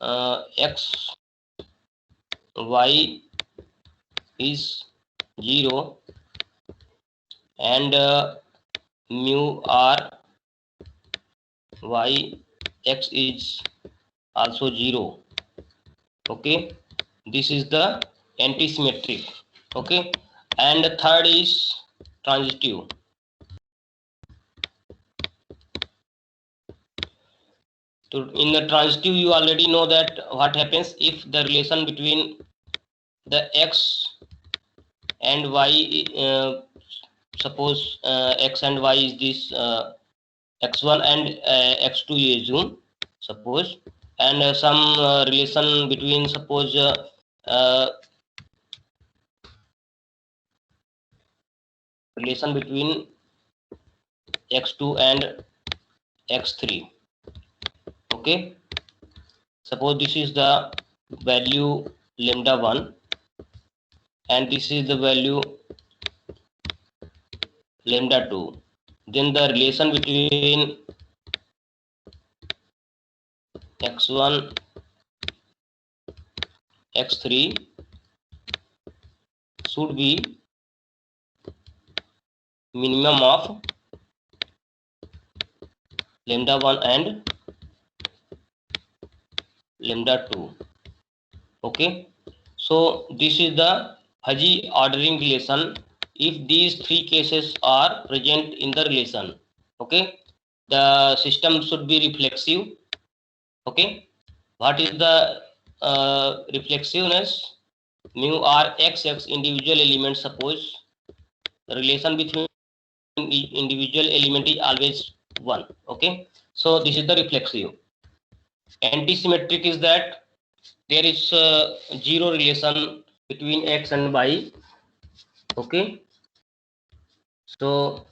x y is 0 and mu r y x is also 0. Okay, this is the antisymmetric. Okay, and the third is transitive. So in the transitive, you already know that what happens if the relation between the x and y, suppose x and y is this x1 and x2, you assume, suppose, and some relation between, suppose, relation between x2 and x3. Okay, suppose this is the value lambda 1 and this is the value lambda 2, then the relation between x1 x3 should be minimum of lambda 1 and lambda 2. Okay, so this is the fuzzy ordering relation if these three cases are present in the relation. Okay, the system should be reflexive. Okay, what is the reflexiveness? Mu r x individual elements. Suppose the relation between individual element is always 1. Okay, so this is the reflexive. Antisymmetric is that there is zero relation between x and y. Okay, so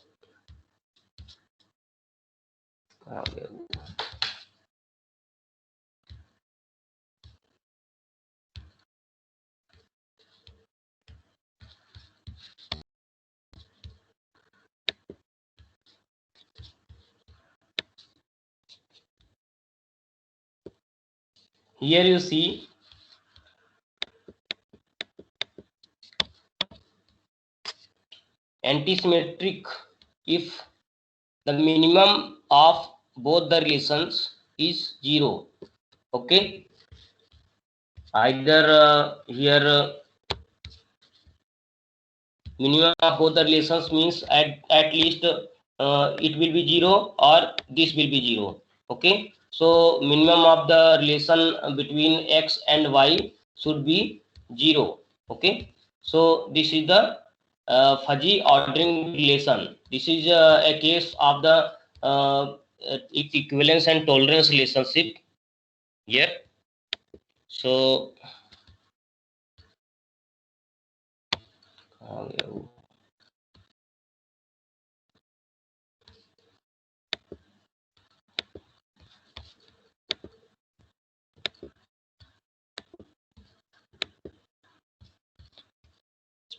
here you see antisymmetric if the minimum of both the relations is 0. Okay, either here minimum of both the relations means at least it will be 0 or this will be 0. Okay, so minimum of the relation between x and y should be 0. Okay, so this is the fuzzy ordering relation. This is a case of the equivalence and tolerance relationship here. So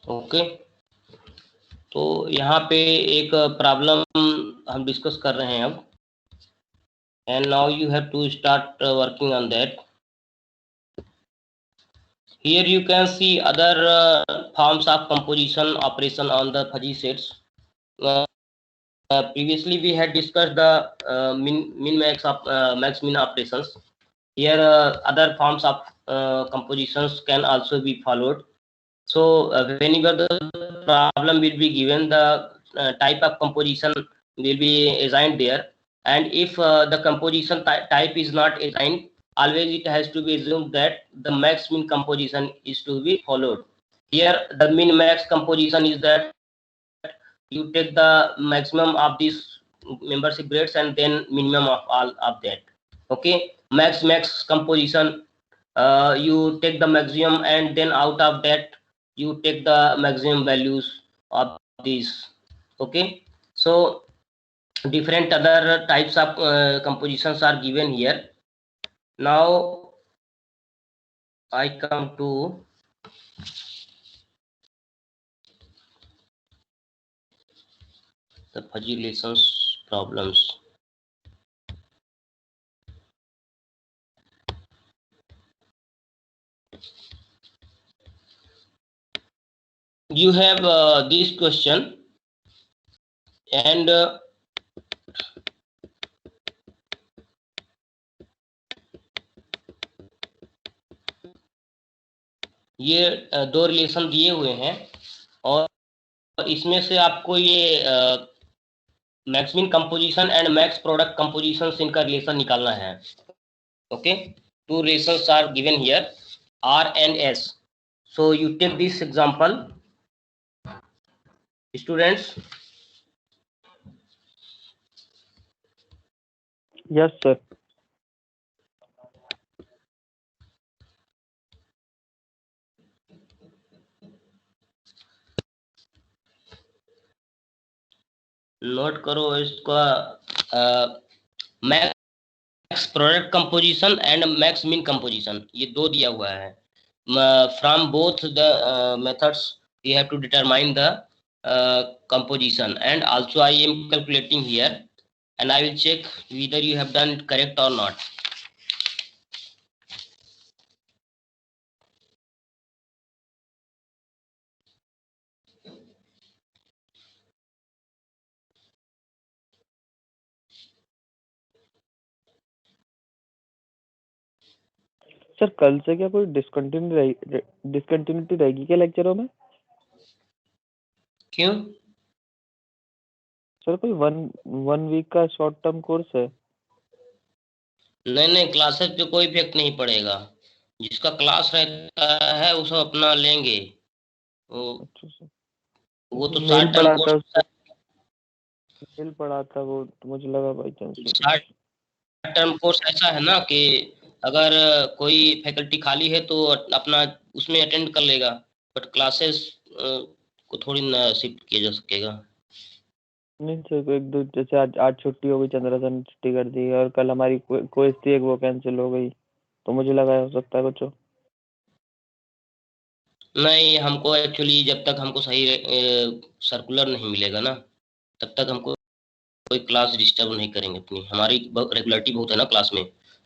okay, तो यहाँ पे एक problem हम discuss कर रहे हैं अब, and now you have to start working on that. Here you can see other forms of composition operation on the fuzzy sets. Previously we had discussed the min max of max min operations. Here other forms of compositions can also be followed. So whenever the problem will be given, the type of composition will be assigned there, and if the composition type is not assigned, always it has to be assumed that the max min composition is to be followed. Here the min max composition is that you take the maximum of these membership grades and then minimum of all of that. Okay, max composition, you take the maximum and then out of that you take the maximum values of these. Okay, so different other types of compositions are given here. Now I come to the fuzzy relations problems. You have this question, and ये दो relation दिए हुए हैं, और इसमें से आपको ये max mean composition and max product composition इनका रिलेशन निकालना है. Okay, two relations are given here, R and S. So you take this example, students. Yes, sir. नोट करो इसका. Max product composition and max mean composition, ये दो दिया हुआ है. From both the methods we have to determine द composition, and also I am calculating here, and I will check whether you have done it correct or not. Sir कल से क्या कोई डिसकंटिन्यूटी रहेगी क्या लेक्चरों में? क्यों? सर कोई वन वीक का शॉर्ट टर्म कोर्स है. नहीं, क्लासेस पे कोई इफेक्ट नहीं पड़ेगा. जिसका क्लास रहता है वो सब अपना लेंगे. अच्छा सर. वो तो मेल शॉर्ट टर्म पढ़ा था कोर्स, मेल पढ़ा था वो, तो मुझे लगा by chance short term course ऐसा है ना कि अगर कोई फैकल्टी खाली है तो अपना उसमें अटेंड कर लेगा, बट क्लासेस को थोड़ी ना शिफ्ट किया जा सकेगा. नहीं सर, एक दो जैसे आज छुट्टी हो गई, चंद्रा सर ने छुट्टी कर दी, और कल हमारी कोई थी एक, वो कैंसिल हो गई, तो मुझे लगा हो सकता है कुछ हो. नहीं, हमको एक्चुअली जब तक हमको सही सर्कुलर नहीं मिलेगा ना, तब तक हमको कोई क्लास डिस्टर्ब नहीं करेंगे. अपनी हमारी रेगुलरिटी बहुत है ना क्लास में.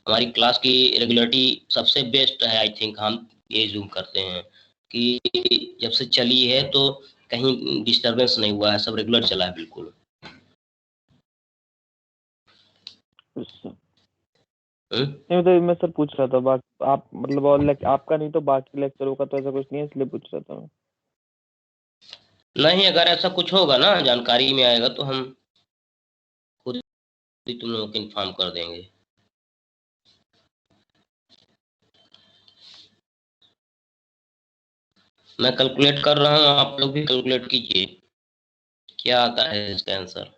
हमारी क्लास की रेगुलरिटी सबसे बेस्ट है. आई थिंक हम ये जूम करते हैं कि जब से चली है तो कहीं डिस्टरबेंस नहीं हुआ है, सब रेगुलर चला है बिल्कुल. नहीं तो मैं सर पूछ रहा था, आप मतलब और आपका नहीं तो बाकी लेक्चरों का तो ऐसा कुछ नहीं है, इसलिए पूछ रहा था मैं. नहीं, अगर ऐसा कुछ होगा ना जानकारी में आएगा तो हम खुद ही तुम लोगों को इन्फॉर्म कर देंगे. मैं कैलकुलेट कर रहा हूँ, आप लोग भी कैलकुलेट कीजिए क्या आता है इसका आंसर.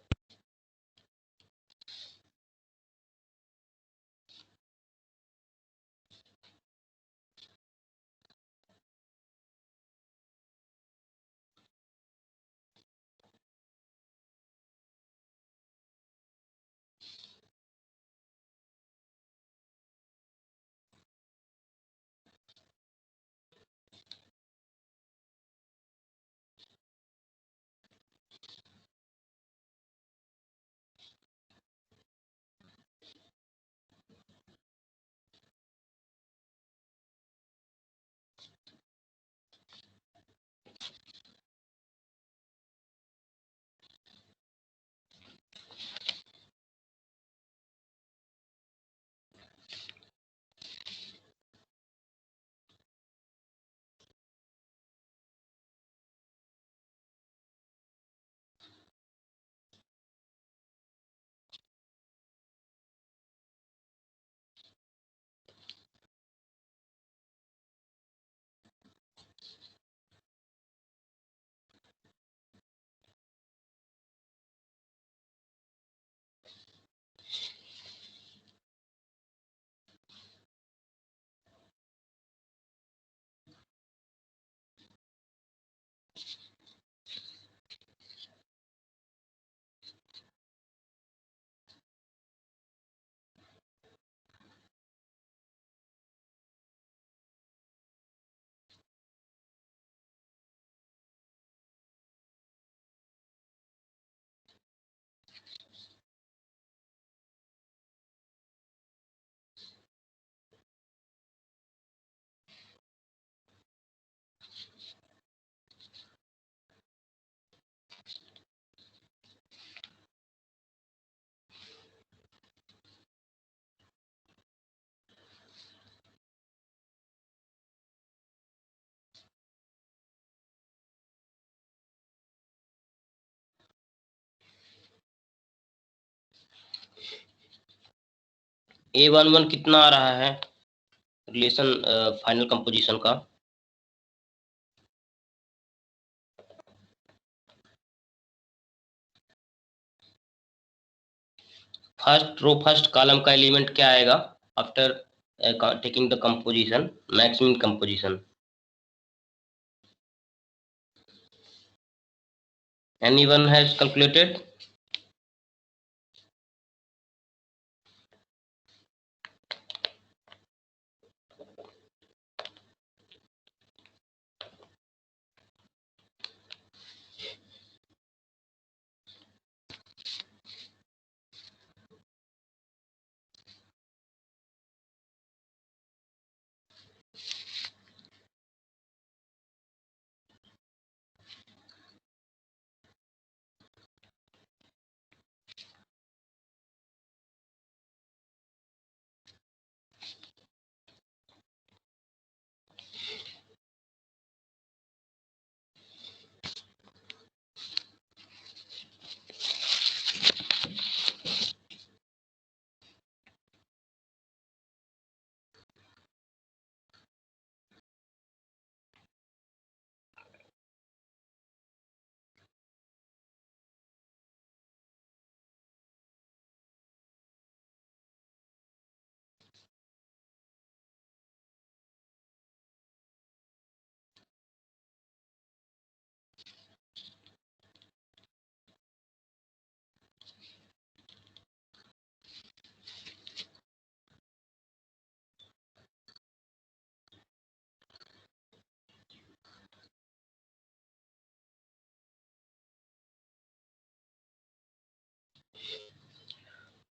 A11 कितना आ रहा है रिलेशन फाइनल कंपोजिशन का? फर्स्ट कॉलम का एलिमेंट क्या आएगा after taking the composition, maximum composition? Anyone has calculated?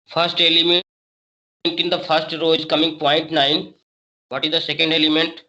First element in the first row is coming 0.9. What is the second element?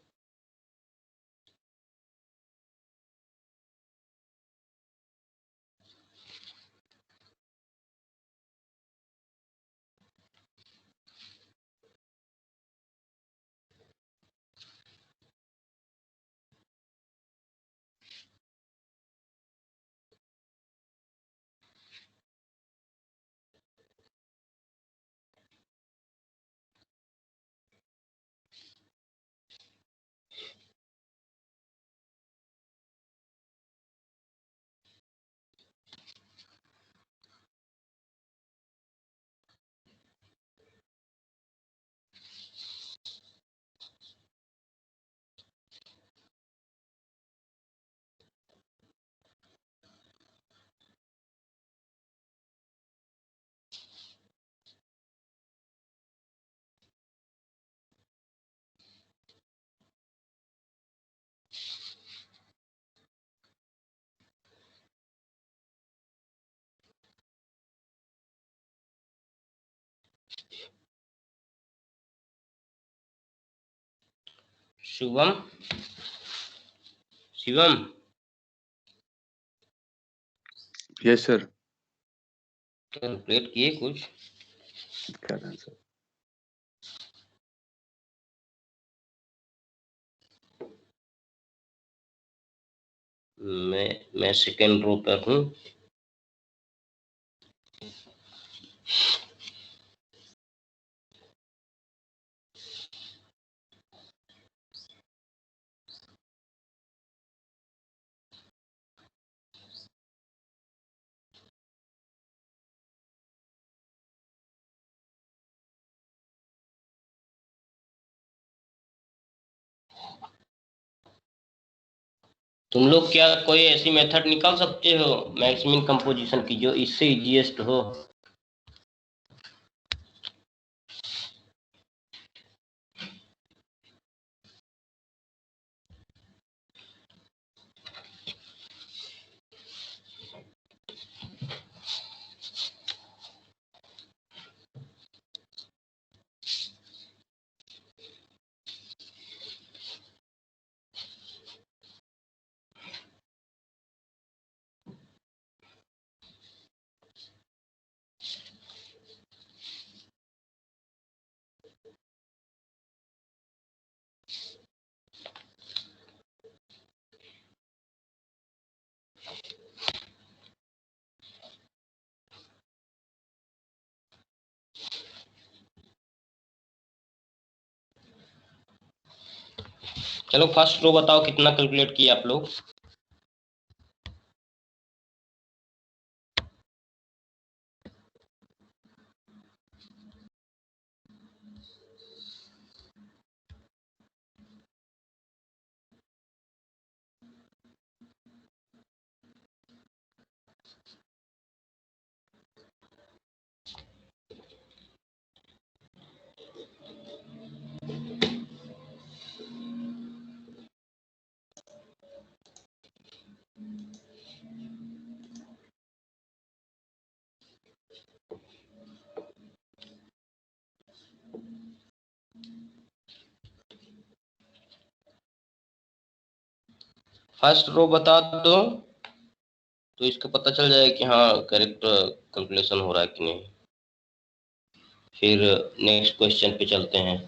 Shubham, Shivam, yes sir. Calculate किए कुछ? क्या था sir? मैं second row पर हूँ। तुम लोग क्या कोई ऐसी मेथड निकाल सकते हो मैक्सिमम कंपोजिशन की जो इससे इजीएस्ट हो? चलो फर्स्ट रो बताओ कितना कैलकुलेट किया आप लोग। फर्स्ट रो बता दो तो इसका पता चल जाएगा कि हाँ करेक्ट कैलकुलेशन हो रहा है कि नहीं। फिर नेक्स्ट क्वेश्चन पे चलते हैं।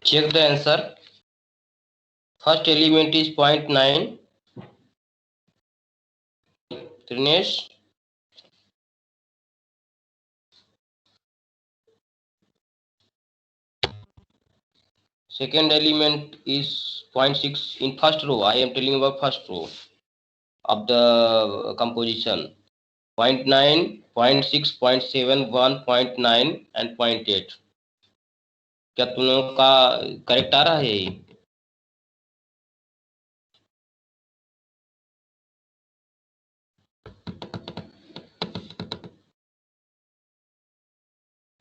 Check the answer. First element is 0.9. Trinesh. Second element is 0.6 in first row. I am telling about first row of the composition. 0.9, 0.6, 0.7, 1.9 and 0.8. क्या तुम लोगों का करेक्ट आ रहा है ये?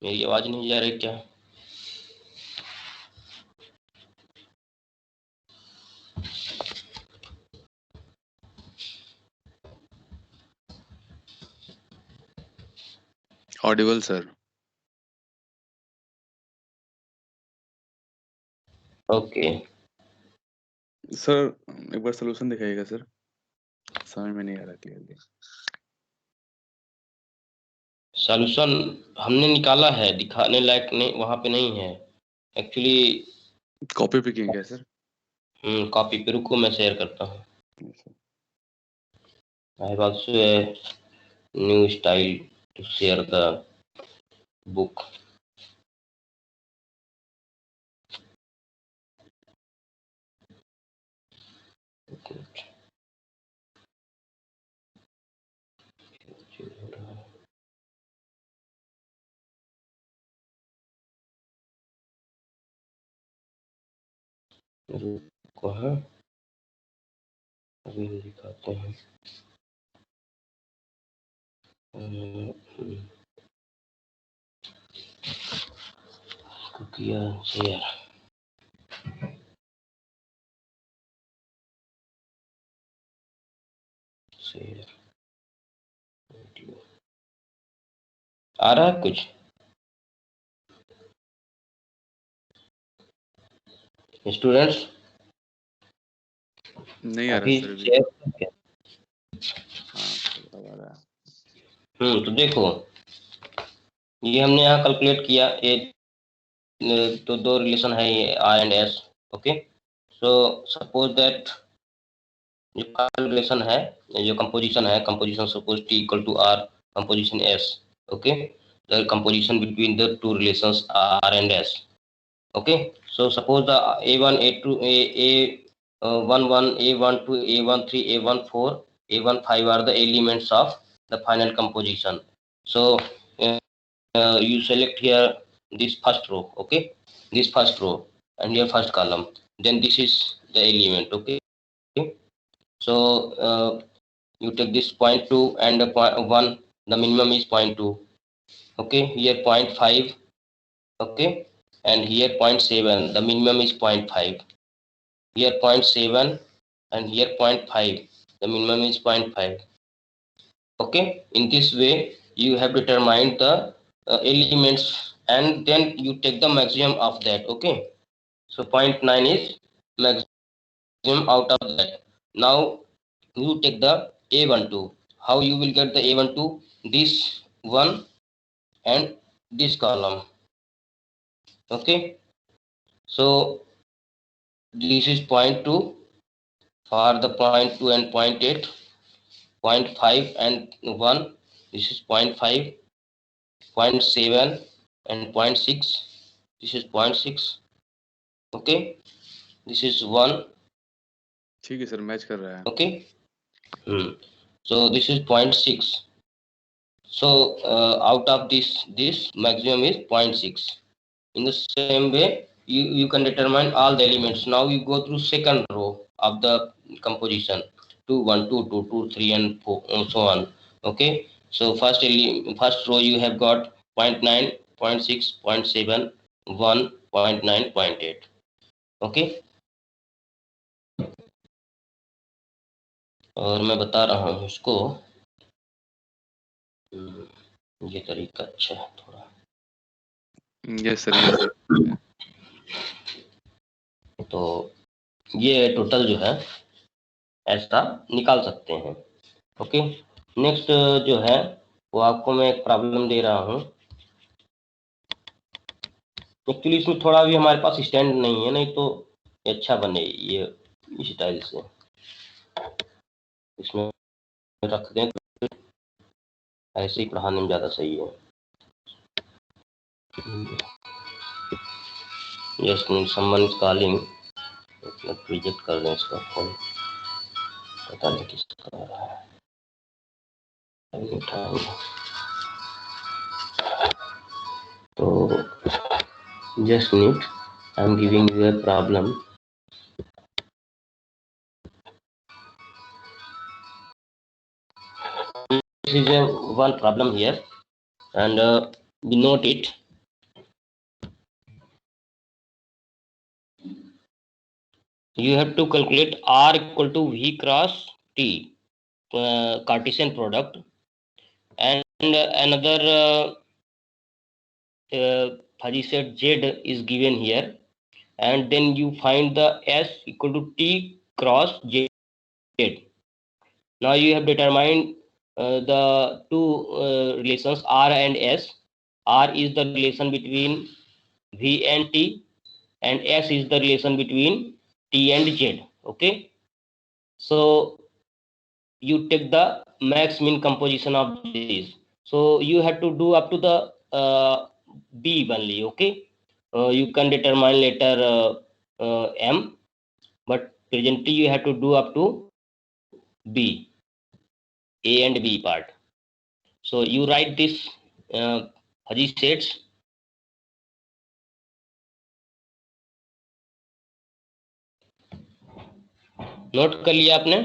मेरी आवाज नहीं जा रही क्या? Audible sir. ओके सर एक बार सोल्यूशन दिखाइएगा सर, समझ में नहीं आ रहा क्लियरली। सॉल्यूशन हमने निकाला है, दिखाने लायक नहीं वहां पे नहीं है एक्चुअली। कॉपी पे किए क्या सर? कॉपी पे रुको मैं शेयर करता हूँ। I have also a new style to share the book. रुको है, अभी दिखाते हैं। किया शेयर। शेयर आ रहा है कुछ स्टूडेंट्स? नहीं आ रहा अभी सर अभी। शेयर क्या? हाँ अब आ रहा है। तो देखो ये हमने यहाँ कैलकुलेट किया। ये तो दो रिलेशन है ये R and S. Okay so suppose that जो रिलेशन है, जो कंपोजिशन है, composition suppose T equal to R composition S. Okay the composition between the two relations R and S. Okay so suppose the a1 a2 a11 a12 a13 a14 a15 are the elements of the final composition. So you select here this first row, okay, this first row and here first column, then this is the element, okay. So you take this 0.2 and the 1, the minimum is 0.2, okay, here 0.5, okay, and here 0.7, the minimum is 0.5, here 0.7 and here 0.5, the minimum is 0.5, okay. In this way you have determined the elements and then you take the maximum of that, okay. So 0.9 is maximum out of that. Now you take the A12. How you will get the A12? This one and this column, okay. So this is 0.2 for the 0.2 and 0.8, 0.5 and 1, this is 0.5, 0.7 and 0.6, this is 0.6, okay, this is 1, ठीक है sir, match कर रहा है. okay. So this is 0.6. So out of this maximum is 0.6. In the same way you can determine all the elements. Now you go through second row of the composition, 2 1 2 2 2 3 and 4 and so on, okay. So first row you have got 0.9, 0.6, 0.7, 1, 0.9, 0.8, okay. और मैं बता रहा हूँ इसको, ये तरीका अच्छा है थोड़ा. Yes sir, yes. तो ये टोटल जो है ऐसा निकाल सकते हैं, ओके. नेक्स्ट जो है वो आपको मैं एक प्रॉब्लम दे रहा हूँ. एक्चुअली इसमें थोड़ा भी हमारे पास स्टैंड नहीं है, नहीं तो अच्छा बने ये इस स्टाइल से. इसमें रख दें तो ऐसे ही पढ़ाने में ज़्यादा सही है. Yes, someone is calling, reject कर दें इसका फोन, पता नहीं किसका आ रहा है. तो just need, I'm giving you a problem. This is a one problem here, and we note it. You have to calculate R equal to V cross T, Cartesian product, and another fuzzy set Z is given here, and then you find the S equal to T cross Z. Now you have determined the two relations R and S. R is the relation between V and T, and S is the relation between T and Z, okay. So you take the max min composition of this. So you have to do up to the B only, okay. You can determine later M, but presently you have to do up to B, A and B part. So you write this fuzzy sets. Note कर लिया आपने?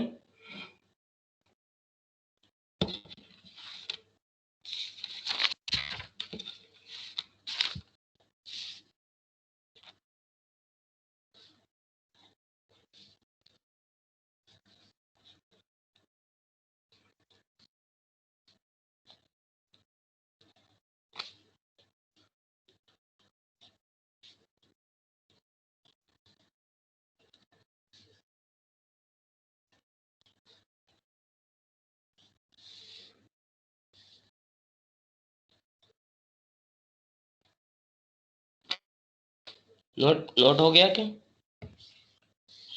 Note हो गया क्या?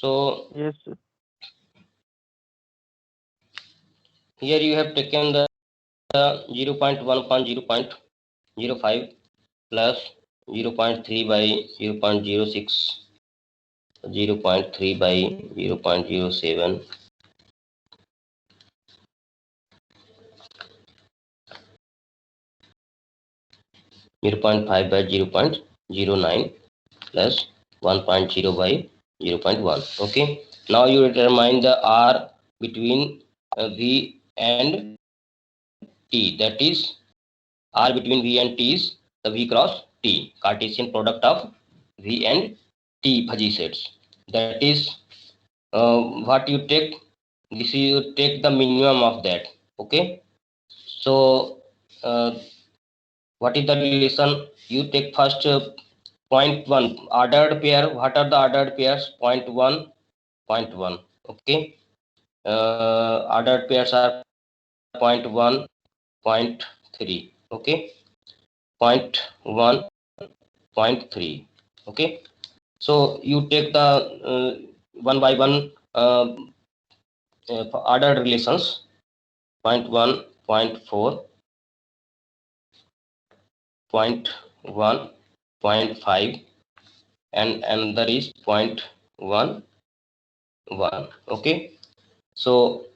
So yes sir. Here you have taken the 0.1 upon 0.05 plus 0.3 by 0.06, 0.3 by 0.07, 0.5 by 0.09 plus 1.0 by 0.1. Okay, now you determine the R between V and T, that is R between V and T is the V cross T, Cartesian product of V and T fuzzy sets. That is what you take. This is you take the minimum of that. Okay, so what is the relation? You take first 0.1 ordered pair. What are the ordered pairs? 0.1, 0.1. Okay, ordered pairs are 0.1, 0.3. Okay, 0.1, 0.3. Okay, so you take the one by one ordered relations. 0.1, 0.4, 0.1, 0.5, and another is 0.11. Okay, so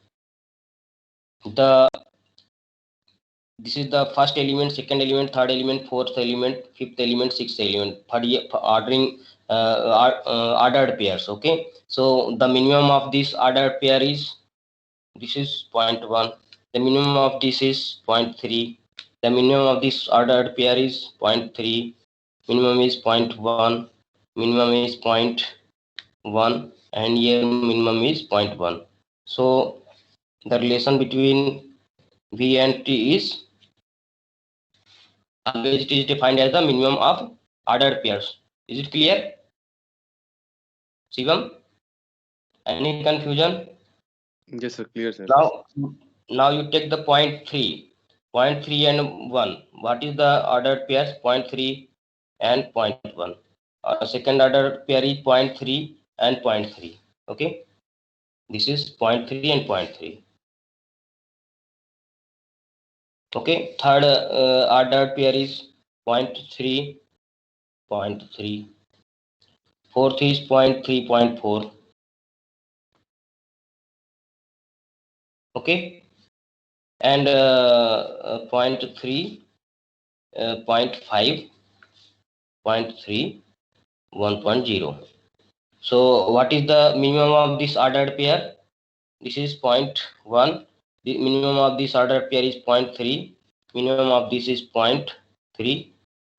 this is the first element, second element, third element, fourth element, fifth element, sixth element for ordering ordered pairs. Okay, so the minimum of this ordered pair is, this is 0.1, the minimum of this is 0.3, the minimum of this ordered pair is 0.3, minimum is 0.1, minimum is 0.1, and here minimum is 0.1. So the relation between V and T is always it is defined as the minimum of ordered pairs. Is it clear, Shivam? Any confusion? Yes, sir. Clear, sir. Now you take the 0.3 and 1. What is the ordered pairs? 0.3 and 0.1. Second order pair is 0.3 and 0.3. Okay, this is 0.3 and 0.3. Okay, third ordered pair is 0.3, 0.3. Fourth is 0.3, 0.4. Okay, and 0.3, 0.5, 0.3, 1.0. So what is the minimum of this ordered pair? This is 0.1. The minimum of this ordered pair is 0.3. Minimum of this is 0.3.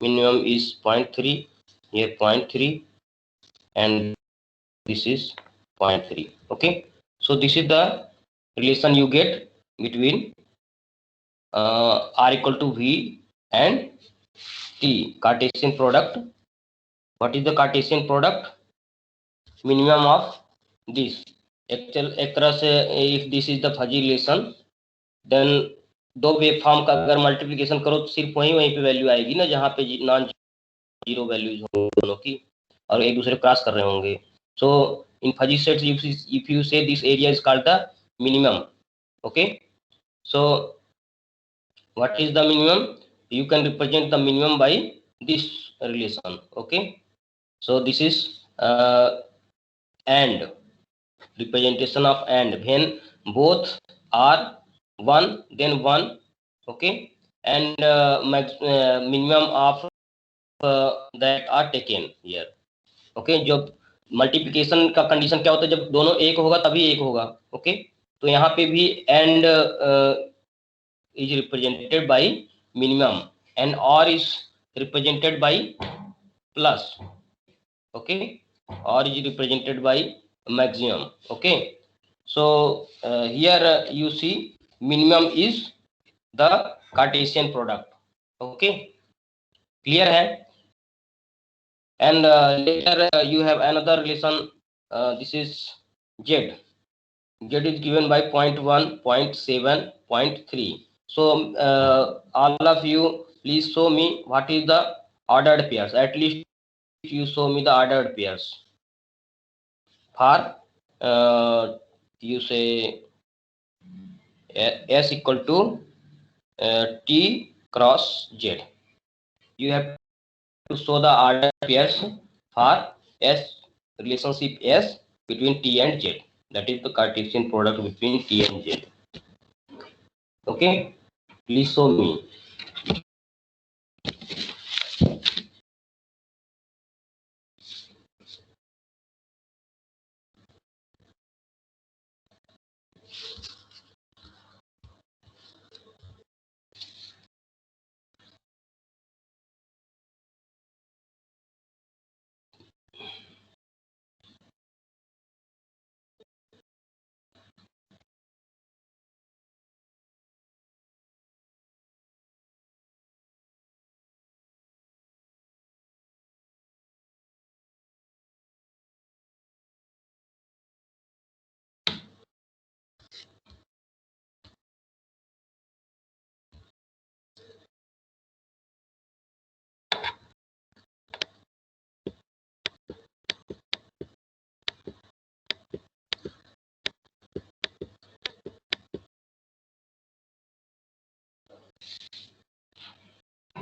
Minimum is 0.3. Here 0.3, and this is 0.3. Okay, so this is the relation you get between R equal to V and T, Cartesian product. What is the Cartesian product? Minimum of this. Actual एक तरह से if this is the fuzzy relation, then दो wave form का अगर multiplication करो तो सिर्फ वहीं पे वैल्यू आएगी ना, जहाँ पे नॉन जीरो वैल्यूज होंगी दोनों की और एक दूसरे क्रॉस कर रहे होंगे. So in fuzzy sets, if you say this area is called the minimum. Okay, so what is the minimum? You can represent the minimum by this relation. Okay, so this is and representation of and when both are 1 then 1. Okay, and minimum of that are taken here. Okay, जब multiplication का condition क्या होता है, जब दोनों एक होगा तभी एक होगा. ओके, तो यहाँ पे भी and is represented by minimum and or is represented by plus. Okay, or is represented by maximum. Okay, so here you see minimum is the Cartesian product. Okay, clear hai? And later you have another relation. This is Z. Z is given by 0.1, 0.7, 0.3. So all of you please show me what is the ordered pairs. At least you show me the ordered pairs for you say S equal to T cross Z. You have to show the ordered pairs for S, relationship S between T and Z. That is the Cartesian product between T and Z. Okay, please show me.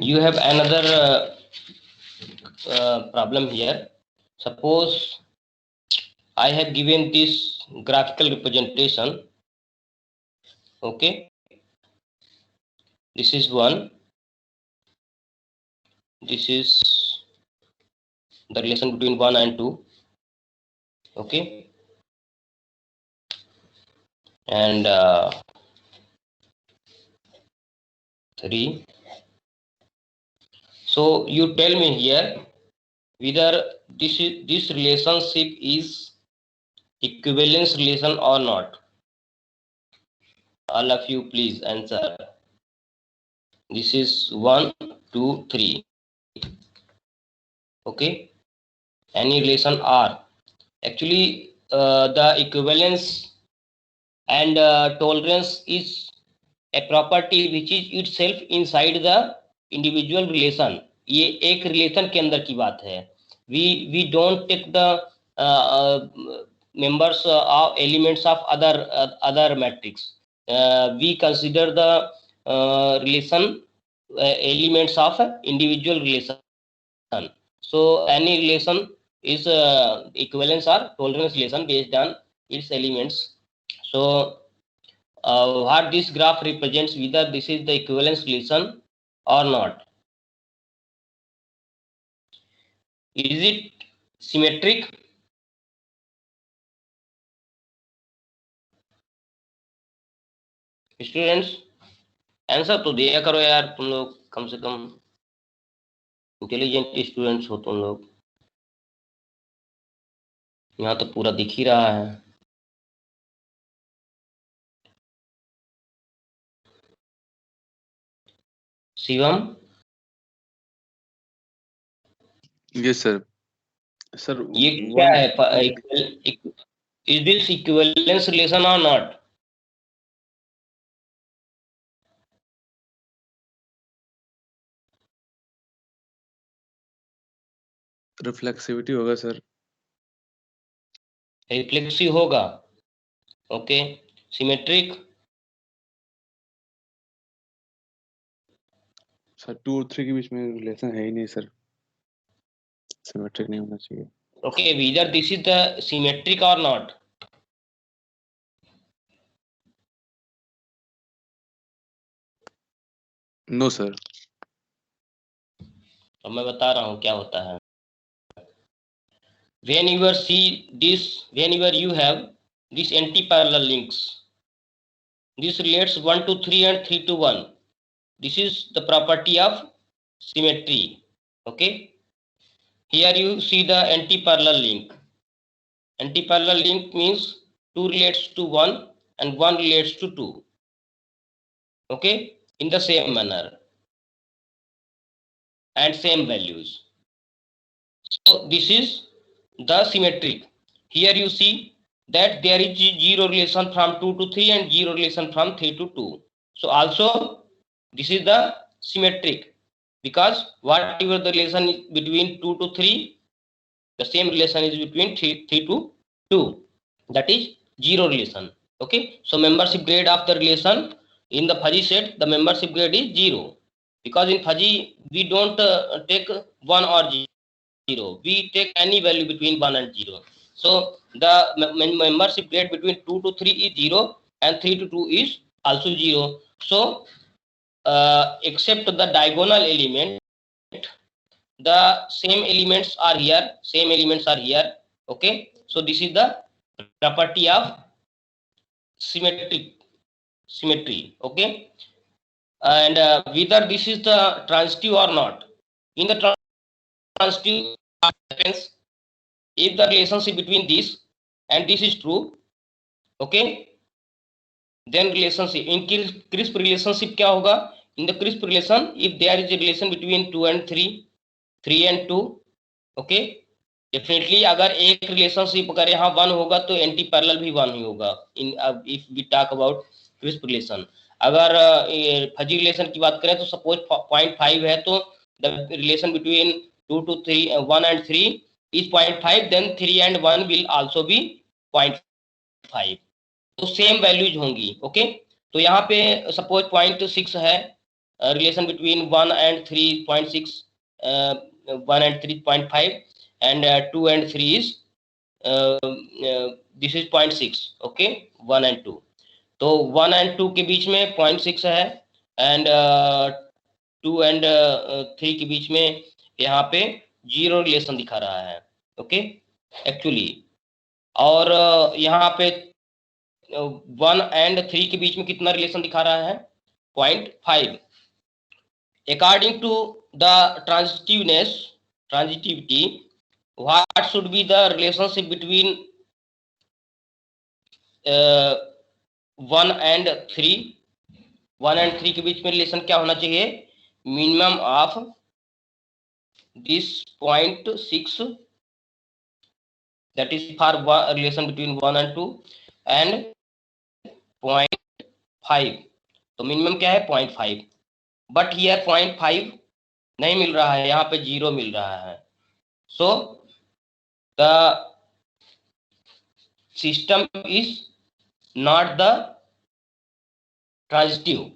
you have another problem here. Suppose I have given this graphical representation. Okay, this is one. This is the relation between 1 and 2. Okay, and 3. So you tell me here whether this relationship is equivalence relation or not. All of you please answer. This is 1, 2, 3. Okay, any relation R. Actually the equivalence and tolerance is a property which is itself inside the individual relation. ये एक relation के अंदर की बात है. We don't take the members of elements of other matrix. We consider the relation elements of individual relation. So any relation is equivalence or tolerance relation based on its elements. So what this graph represents, whether this is the equivalence relation or not. Is it symmetric? Students answer तो दिया करो यार, तुम लोग कम से कम intelligent students हो तुम लोग. यहाँ तो पूरा दिख ही रहा है. शिवम. Yes sir. सर ये क्या है? इज दिस इक्विवेलेंस रिलेशन और नॉट? रिफ्लेक्सिविटी होगा सर. रिफ्लेक्सिव होगा. ओके. सिमेट्रिक? सर 2 और 3 के बीच में रिलेशन है ही नहीं सर. सिमेट्रिक नहीं होना चाहिए. Okay, whether this is the symmetric or not. No sir. अब मैं बता रहा हूँ क्या होता है. Whenever you have these anti-parallel links, this relates 1 to 3 and 3 to 1. This is the property of symmetry. Okay. Here you see the anti-parallel link. Anti-parallel link means 2 relates to 1 and 1 relates to 2. Okay, in the same manner and same values. So this is the symmetric. Here you see that there is zero relation from 2 to 3 and zero relation from 3 to 2. So also this is the symmetric, because whatever the relation is between 2 to 3, the same relation is between 3 to 2, that is zero relation. Okay, so membership grade of the relation in the fuzzy set, the membership grade is 0, because in fuzzy we don't take 1 or 0, we take any value between 1 and 0. So the membership grade between 2 to 3 is 0 and 3 to 2 is also 0. So except the diagonal element, the same elements are here. Okay, so this is the property of symmetry. Okay, and whether this is the transitive or not. In the transitive happens if the relationship between this and this is true. Okay, then relationship in crisp relationship क्या होगा? In the crisp relation, if there is a relation between 2 and 3, 3 and 2, okay, definitely अगर एक relationship अगर यहाँ 1 होगा तो anti parallel भी 1 ही होगा. in if we talk about crisp relation. अगर फजी रिलेशन की बात करें तो सपोज 0.5 है तो the relation between 2 to 3, 1 and 3 is 0.5, then 3 and 1 will also be 0.5. तो सेम वैल्यूज होंगी. ओके, तो यहाँ पे सपोज 0.6 है relation between 1 and 3.6, 1 and 3.5, and 2 and 3 is this is 0.6. okay, 1 and 2. तो 1 and 2 के बीच में 0.6 है, एंड 2 and 3 के बीच में यहाँ पे 0 रिलेशन दिखा रहा है. ओके, एक्चुअली, और यहाँ पे 1 and 3 के बीच में कितना रिलेशन दिखा रहा है? 0.5. According to the transitivity, what should be the relationship between 1 and 3? 1 and 3 के बीच में रिलेशन क्या होना चाहिए? Minimum of this 0.6, that is for relation between 1 and 2, and 0.5. तो मिनिमम क्या है? 0.5. बट हियर 0.5 नहीं मिल रहा है, यहाँ पे 0 मिल रहा है. So the system is not the transitive.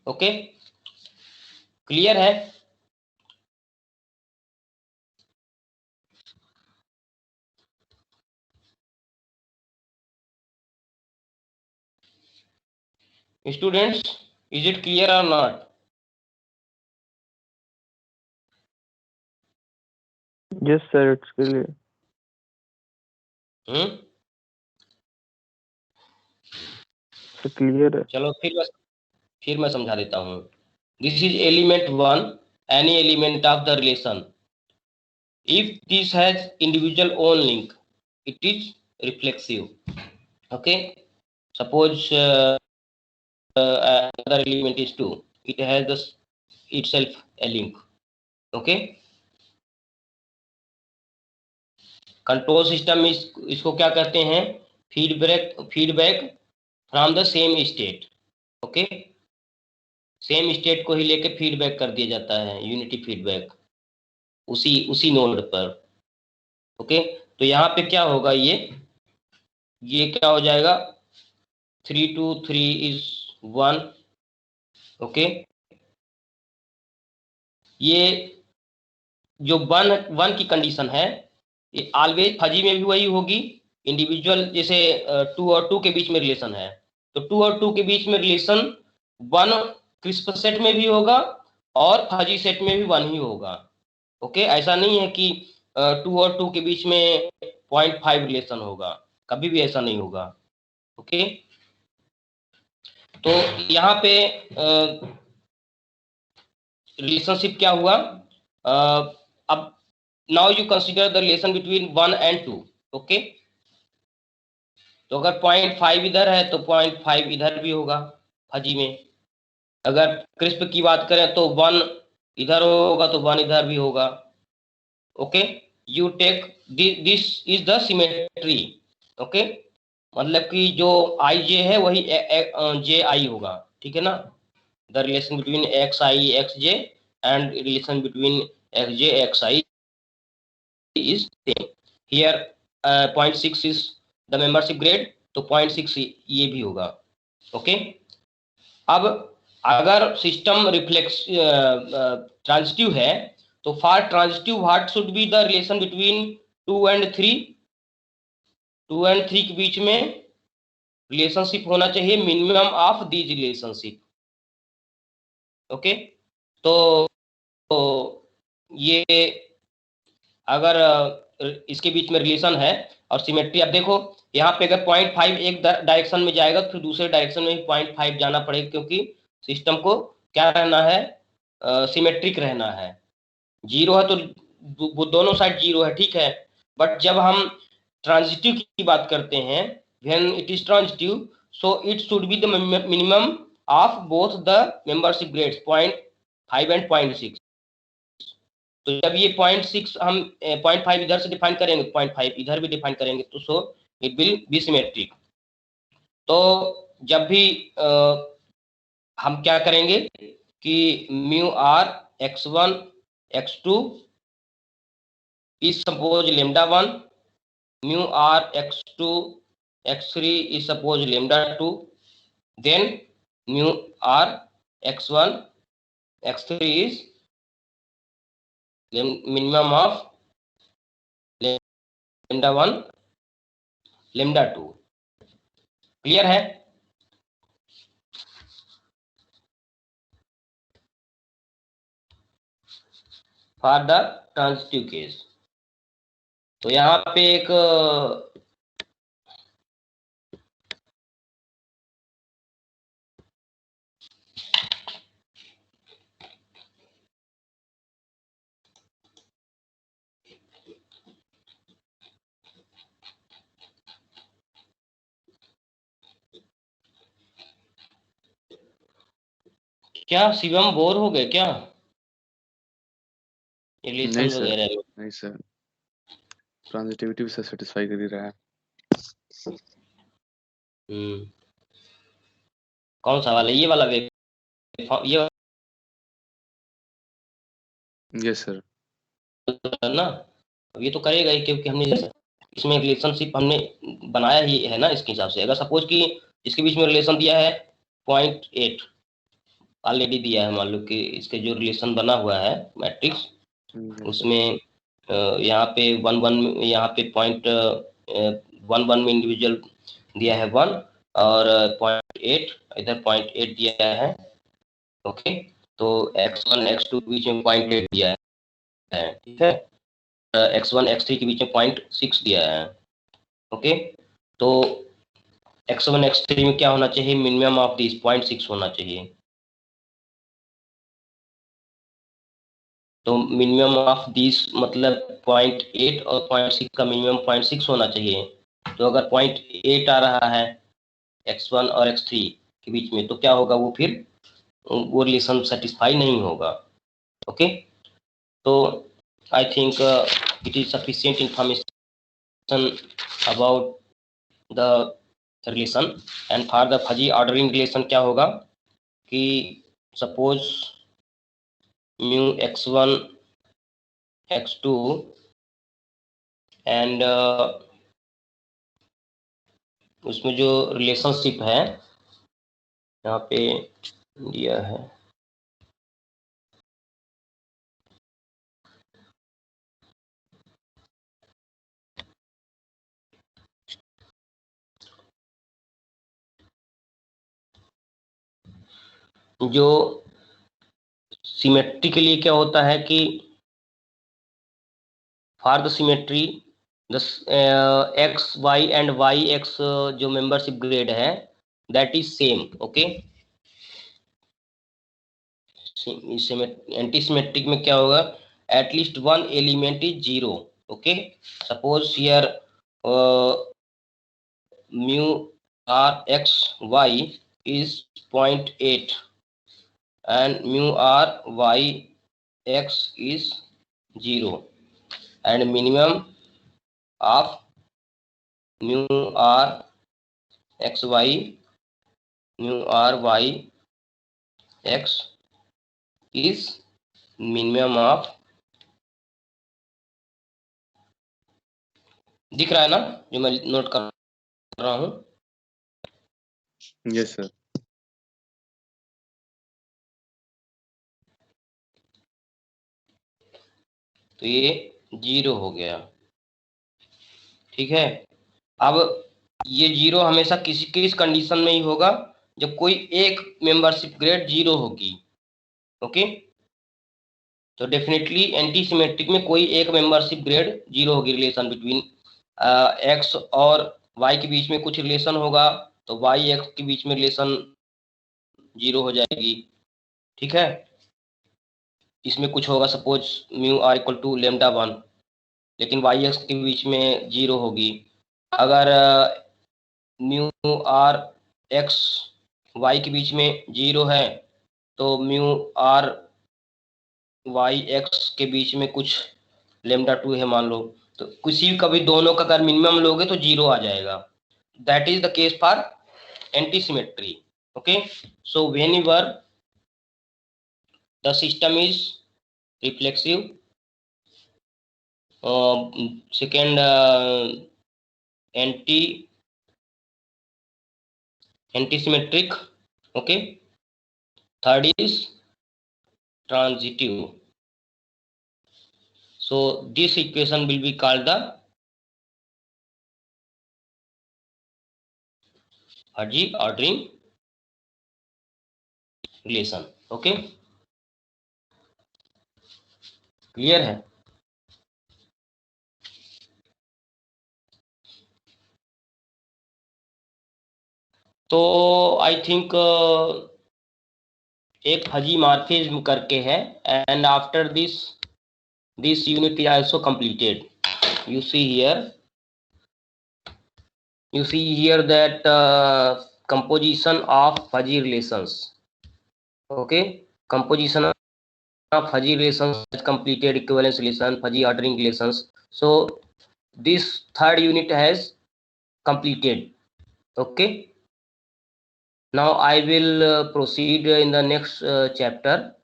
Okay, clear है? स्टूडेंट्स, इज इट क्लियर और not? Yes, sir, it's clear. So clear है. चलो फिर मैं समझा देता हूँ. This is element 1, any element of the relation. If this has individual own link, it is reflexive. Okay, suppose another element is 2, it has itself a link. okay, control system इसको क्या कहते हैं? Feedback from the same state. Okay, same state को ही लेके feedback कर दिया जाता है, यूनिटी फीडबैक उसी नोड पर. ओके, तो यहाँ पे क्या होगा? ये क्या हो जाएगा? 3 to 3 is 1. ओके, ये जो 1 की कंडीशन है, ये ऑलवेज फजी में भी वही होगी. इंडिविजुअल जैसे 2 और 2 के बीच में रिलेशन है, तो 2 और 2 के बीच में रिलेशन 1 क्रिस्प सेट में भी होगा और फजी सेट में भी 1 ही होगा. ओके, ऐसा नहीं है कि 2 और 2 के बीच में 0.5 रिलेशन होगा, कभी भी ऐसा नहीं होगा. ओके, तो यहाँ पे रिलेशनशिप क्या हुआ? अब now you consider the relation between 1 and 2. Okay, तो अगर 0.5 इधर है तो 0.5 इधर भी होगा फजी में. अगर क्रिस्प की बात करें तो 1 इधर होगा तो 1 इधर भी होगा. Okay, you take this is the symmetry. Okay, मतलब कि जो आई जे है वही जे आई होगा. ठीक है ना? The relation between x I x J and relation between x J x I is same. Here 0.6 is the membership grade, तो 0.6 ये भी होगा. ओके, अब अगर सिस्टम रिफ्लेक्स ट्रांजिटिव है तो for transitive what should be the relation between 2 and 3? 2 and 3 के बीच में रिलेशनशिप होना चाहिए minimum of these relationship. Okay, तो ये अगर इसके बीच में रिलेशन है और सिमेट्री, अब देखो यहाँ पे अगर 0.5 एक डायरेक्शन में जाएगा तो फिर दूसरे डायरेक्शन में भी 0.5 जाना पड़ेगा, क्योंकि सिस्टम को क्या रहना है? सिमेट्रिक रहना है. 0 है तो दोनों साइड 0 है, ठीक है. बट जब हम ट्रांजिटिव की बात करते हैं, when it is transitive, so it should be the minimum of both the membership grades 0.5 and 0.6. तो जब ये 0.6 हम 0.5 इधर से डिफाइन करेंगे, 0.5 इधर भी डिफाइन करेंगे, तो so it will be symmetric. तो जब भी हम क्या करेंगे कि mu R x1 x2 is suppose lambda 1, mu r x2 x3 is suppose lambda 2, then mu r x1 x3 is minimum of lambda 1 lambda 2. Clear है? For the transitive case. तो यहाँ पे एक क्या शिवम बोर हो गए क्या रिलेशन नहीं सर, वगैरह में? नहीं सर, ट्रांजिटिविटी से सेटिस्फाई कर ही रहा है। कौन सा वाला? ये वाला वेव, ये यस सर। ना, ये तो करेगा ही, क्योंकि हमने इसमें रिलेशनशिप हमने बनाया ही है ना इसके हिसाब से। अगर सपोज कि इसके बीच में रिलेशन दिया है 0.8 ऑलरेडी दिया है, मान लो कि इसके जो रिलेशन बना हुआ है मैट्रिक्स, उसमें यहाँ पे 1 1, यहाँ पे 0.11 में इंडिविजुअल दिया है 1, और 0.8 इधर 0.8 दिया है। ओके, तो x1 x2 के बीच में 0.8 दिया है, ठीक है। x1 x3 के बीच में 0.6 दिया है। ओके, तो x1 x3 में क्या होना चाहिए? मिनिमम ऑफ दिस 0.6 होना चाहिए। तो मिनिमम ऑफ दिस मतलब 0.8 और 0.6 का मिनिमम 0.6 होना चाहिए। तो अगर 0.8 आ रहा है x1 और x3 के बीच में, तो क्या होगा? वो फिर वो रिलेशन सेटिस्फाई नहीं होगा। ओके, तो I think it is sufficient information about the relation. And for the fuzzy ordering relation क्या होगा कि suppose mu x1 x2 and उसमें जो रिलेशनशिप है यहाँ पे दिया है, जो सिमेट्री के लिए क्या होता है कि for the symmetry the X Y and Y X जो मेंबरशिप ग्रेड है that is same. Okay, anti symmetric में क्या होगा? At least one element is zero. Okay, suppose here mu R X Y is 0.8 and mu r y x is 0 and minimum of mu r x y mu r y x is minimum of, दिख रहा है ना जो मैं note कर रहा हूँ? Yes sir. तो ये 0 हो गया, ठीक है। अब ये 0 हमेशा किसी किस कंडीशन में ही होगा? जब कोई एक मेंबरशिप ग्रेड 0 होगी। ओके, तो डेफिनेटली एंटी सिमेट्रिक में कोई एक मेंबरशिप ग्रेड 0 होगी। रिलेशन बिटवीन एक्स और वाई के बीच में कुछ रिलेशन होगा, तो वाई एक्स के बीच में रिलेशन 0 हो जाएगी, ठीक है। इसमें कुछ होगा, suppose mu R equal to lambda 1, लेकिन वाई एक्स के बीच में 0 होगी। अगर म्यू आर एक्स वाई के बीच में 0 है, तो म्यू आर वाई एक्स के बीच में कुछ लेमडा 2 है मान लो, तो किसी का भी दोनों का अगर मिनिमम लोगे तो 0 आ जाएगा। That is the case for anti symmetry. Okay, so whenever the system is reflexive, second anti symmetric, okay, third is transitive. So this equation will be called the fuzzy ordering relation. Okay, clear है? तो I think एक fuzzy morphism करके है, and after this unit is also completed. You see here that composition of fuzzy relations. Okay, composition of fuzzy relations is completed, equivalence relation, fuzzy ordering relations. So this third unit has completed. Okay, now I will proceed in the next chapter,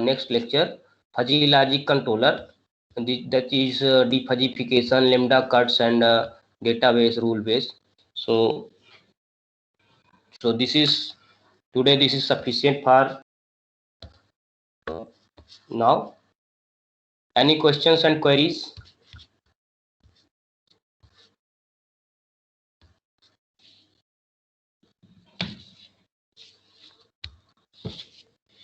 next lecture, fuzzy logic controller. That is defuzzification, lambda cuts, and database rule based. So this is today, this is sufficient for now. Any questions and queries?